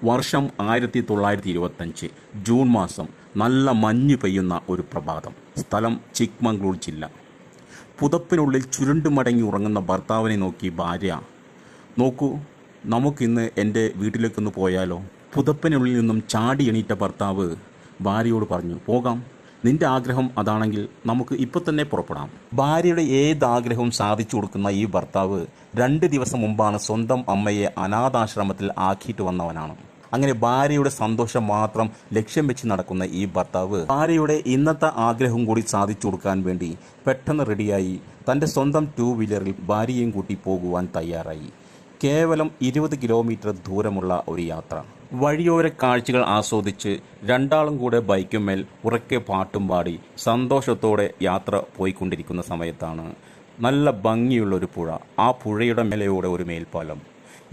വർഷം 1925 ജൂൺ മാസം. നല്ല മഞ്ഞ് പെയ്യുന്ന ഒരു പ്രഭാതം. സ്ഥലം ചിക്മംഗ്ലൂർ ജില്ല. പുതപ്പിനുള്ളിൽ ചുരുണ്ടു മടങ്ങി ഉറങ്ങുന്ന ഭർത്താവിനെ നോക്കി ഭാര്യ, നോക്കൂ, നമുക്കിന്ന് എൻ്റെ വീട്ടിലേക്കൊന്ന് പോയാലോ? പുതപ്പിനുള്ളിൽ നിന്നും ചാടി എണീറ്റ ഭർത്താവ് ഭാര്യയോട് പറഞ്ഞു, പോകാം, നിന്റെ ആഗ്രഹം അതാണെങ്കിൽ നമുക്ക് ഇപ്പോൾ തന്നെ പുറപ്പെടാം. ഭാര്യയുടെ ഏത് ആഗ്രഹവും സാധിച്ചു കൊടുക്കുന്ന ഈ ഭർത്താവ് 2 ദിവസം മുമ്പാണ് സ്വന്തം അമ്മയെ അനാഥാശ്രമത്തിൽ ആക്കിയിട്ട് വന്നവനാണ്. അങ്ങനെ ഭാര്യയുടെ സന്തോഷം മാത്രം ലക്ഷ്യം വെച്ച് നടക്കുന്ന ഈ ഭർത്താവ് ഭാര്യയുടെ ഇന്നത്തെ ആഗ്രഹം കൂടി സാധിച്ചു കൊടുക്കാൻ വേണ്ടി പെട്ടെന്ന് റെഡിയായി തൻ്റെ സ്വന്തം 2 വീലറിൽ ഭാര്യയും കൂട്ടി പോകുവാൻ തയ്യാറായി. കേവലം 20 കിലോമീറ്റർ ദൂരമുള്ള ഒരു യാത്ര. വഴിയോര കാഴ്ചകൾ ആസ്വദിച്ച് രണ്ടാളും കൂടെ ബൈക്കുമേൽ ഉറക്കെ പാട്ടും പാടി സന്തോഷത്തോടെ യാത്ര പോയിക്കൊണ്ടിരിക്കുന്ന സമയത്താണ് നല്ല ഭംഗിയുള്ളൊരു പുഴ. ആ പുഴയുടെ മേലെയൂടെ ഒരു മേൽപ്പാലം.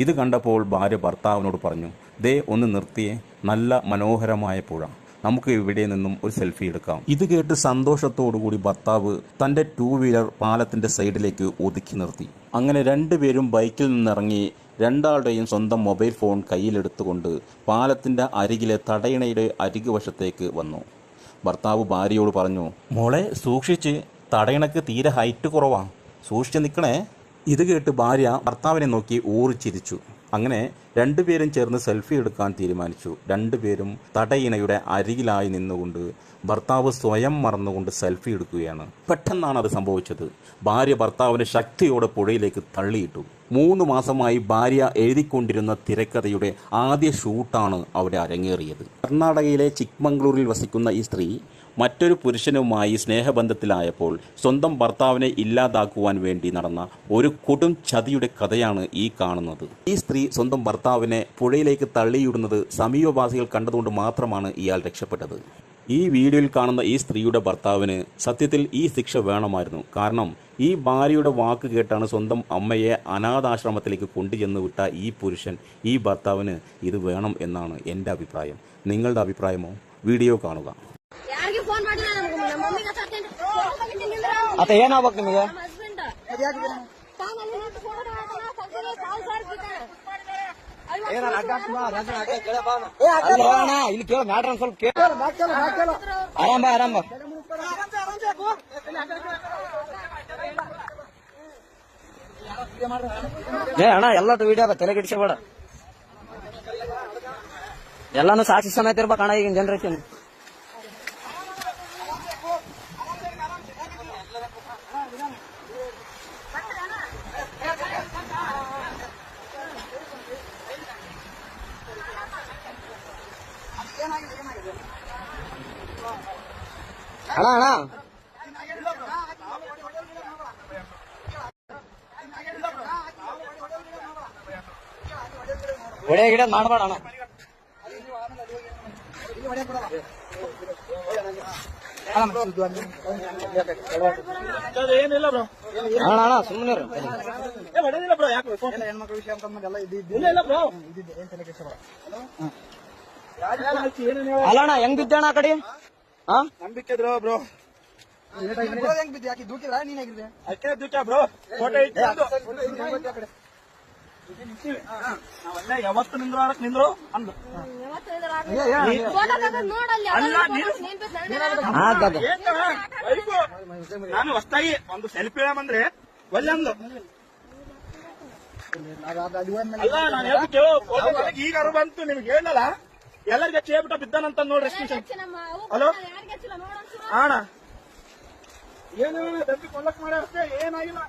ഇത് കണ്ടപ്പോൾ ഭാര്യ ഭർത്താവിനോട് പറഞ്ഞു, ദേ ഒന്ന് നിർത്തിയേ, നല്ല മനോഹരമായ പുഴ, നമുക്ക് ഇവിടെ നിന്നും ഒരു സെൽഫി എടുക്കാം. ഇത് കേട്ട് സന്തോഷത്തോടുകൂടി ഭർത്താവ് തൻ്റെ 2 വീലർ പാലത്തിൻ്റെ സൈഡിലേക്ക് ഒതുക്കി നിർത്തി. അങ്ങനെ 2 പേരും ബൈക്കിൽ നിന്നിറങ്ങി രണ്ടാളുടെയും സ്വന്തം മൊബൈൽ ഫോൺ കയ്യിലെടുത്തുകൊണ്ട് പാലത്തിൻ്റെ അരികിലെ തടയണയുടെ അരികുവശത്തേക്ക് വന്നു. ഭർത്താവ് ഭാര്യയോട് പറഞ്ഞു, മോളെ സൂക്ഷിച്ച്, തടയണക്ക് തീരെ ഹൈറ്റ് കുറവാണ്, സൂക്ഷിച്ച് നിൽക്കണേ. ഇത് കേട്ട് ഭാര്യ ഭർത്താവിനെ നോക്കി ഊറിച്ചിരിച്ചു. അങ്ങനെ 2 പേരും ചേർന്ന് സെൽഫി എടുക്കാൻ തീരുമാനിച്ചു. 2 പേരും തടയിണയുടെ അരികിലായി നിന്നുകൊണ്ട് ഭർത്താവ് സ്വയം മറന്നുകൊണ്ട് സെൽഫി എടുക്കുകയാണ്. പെട്ടെന്നാണ് അത് സംഭവിച്ചത്. ഭാര്യ ഭർത്താവിനെ ശക്തിയോടെ പുഴയിലേക്ക് തള്ളിയിട്ടു. 3 മാസമായി ഭാര്യ എഴുതിക്കൊണ്ടിരുന്ന തിരക്കഥയുടെ ആദ്യ ഷൂട്ടാണ് അവിടെ അരങ്ങേറിയത്. കർണാടകയിലെ ചിക്മംഗ്ലൂരിൽ വസിക്കുന്ന ഈ സ്ത്രീ മറ്റൊരു പുരുഷനുമായി സ്നേഹബന്ധത്തിലായപ്പോൾ സ്വന്തം ഭർത്താവിനെ ഇല്ലാതാക്കുവാൻ വേണ്ടി നടന്ന ഒരു കൊടും ചതിയുടെ കഥയാണ് ഈ കാണുന്നത്. ഈ സ്ത്രീ സ്വന്തം ഭർത്താവിനെ പുഴയിലേക്ക് തള്ളിയിടുന്നത് സമീപവാസികൾ കണ്ടതുകൊണ്ട് മാത്രമാണ് ഇയാൾ രക്ഷപ്പെട്ടത്. ഈ വീഡിയോയിൽ കാണുന്ന ഈ സ്ത്രീയുടെ ഭർത്താവിന് സത്യത്തിൽ ഈ ശിക്ഷ വേണമായിരുന്നു. കാരണം ഈ ഭാര്യയുടെ വാക്ക് കേട്ടാണ് സ്വന്തം അമ്മയെ അനാഥാശ്രമത്തിലേക്ക് കൊണ്ടുചെന്ന് വിട്ട ഈ പുരുഷൻ, ഈ ഭർത്താവിന് ഇത് വേണം എന്നാണ് എൻ്റെ അഭിപ്രായം. നിങ്ങളുടെ അഭിപ്രായമോ? വീഡിയോ കാണുക. ಏನಾಗ್ಬೇಕು ನಿಮಗೆ? ಇಲ್ಲಿ ಕೇಳ ಮ್ಯಾಟ್ರ ಸ್ವಲ್ಪ ಕೇಳ. ಆರಾಮ ಆರಾಮ ಅಣ್ಣ, ಎಲ್ಲ ವಿಡಿಯೋ ತಲೆಗಿಡಿಸಬೇಡ, ಎಲ್ಲಾನು ಸಾಕ್ಷಿ ಸಮೇತ ಇರ್ಬೇಕು ಅಣ್ಣ ಈಗಿನ ಜನರೇಷನ್. ಅಣ್ಣ ಅಣ್ಣ ಒಡೆ ಗಿಡ ಮಾಡಬೇಡ ಅಣ್ಣ. ಏನಿಲ್ಲ ಬ್ರೋ, ಅಣ್ಣ ಅಣ್ಣ ಸುಮ್ಮನೆ ಹೆಣ್ಮಕ್ಳ ವಿಷಯ ಇಲ್ಲ ಬ್ರೋ. ಅಲ್ಲ ಅಣ್ಣ, ಹೆಂಗ್ ಬಿದ್ದೆ ಅಣ್ಣ ಆ ಕಡೆ? ನಂಬಿಕೆ ಬ್ರೋ ಹೆಂಗ್ ಬಿದ್ದೆ? ಯಾಕೆ ದೂಕಿದ್ರ? ನೀನ್ ಹೇಗಿದ್ದೆ? ಅಕ್ಕೆ ದೂಕ ಬ್ರೋ, ಫೋಟೋ ಯಾವತ್ತು ನಿಂದ್ರು ಅಂದ್ರು. ನಾನು ಹೊಸ್ತಾಗಿ ಒಂದು ಸೆಲ್ಫಿ ಬಂದ್ರೆ ಒಳ್ಳೆ ಅಂದು. ಅಲ್ಲ, ನಾನು ಈಗ ಅರು ಬಂತು ನಿಮ್ಗೆ ಹೇಳಲ್ಲ, ಎಲ್ಲರಿಗೆ ಚೇಬಿಟ್ಟ ಬಿದ್ದಾನಂತ ನೋಡ್ರಿ. ಹಲೋ ಅಣ್ಣ, ಏನು ಕೊಲ್ಲಕ್ ಮಾಡ್ಯಾರ, ಏನಾಗಿಲ್ಲ.